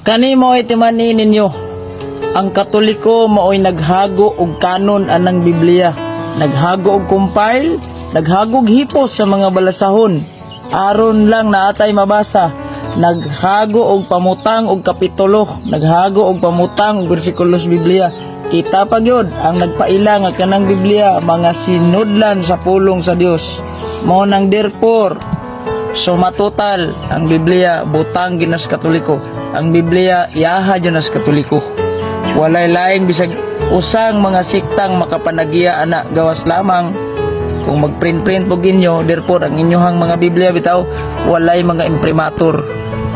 Kanimo ay timani ninyo, ang Katoliko mao'y naghago og kanon anang Biblia, naghago og compile, naghago og hipos sa mga balasahon, aron lang naatay mabasa, naghago og pamutang og kapitulo, naghago og pamutang og bersikulos Biblia. Kita pa gyud ang nagpaila nga kanang Biblia mga sinudlan sa pulong sa Dios. Mao nang therefore, so matotal ang Biblia butang ginas Katoliko. Ang Biblia iyaha ginas Katoliko. Walay laing bisag usang mga siktang makapanagiya ana gawas lamang kung magprint-print po ginyo, therefore ang inyohang mga Biblia bitaw walay mga imprimatur.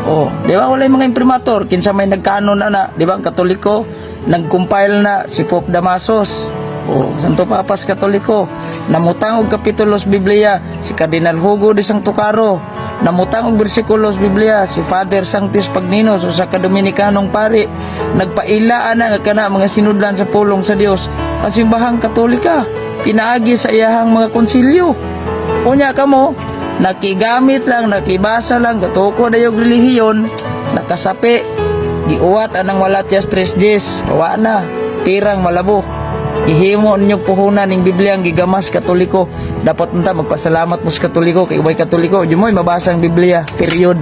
Oh, di ba walay mga imprimatur kinsa may nagkanon ana, di ba ang Katoliko nag-compile na si Pope Damasus. Oh, Santo Papas Katoliko namutang og kapitulos Biblia si Cardinal Hugo de Santo Caro, namutang og bersikulos Biblia si Father Sanctis Pagninos o sa Kadominikanong pari. Nagpaila ana nga kana mga sinudlan sa pulong sa Dios ang simbahang Katolika pinaagi sa iyahang mga konsilyo. Unya kamo nakigamit lang, nakibasa lang, gatuko dayog relihiyon, nakasapi, giuwat anang Malatias 3:10, wa na, tirang malabo. Ihimo ninyong puhunan ning Biblia ang gigamas Katoliko. Dapat unta magpasalamat mo sa Katoliko kay ubay Katoliko, di mo'y mabasa ang Biblia, period.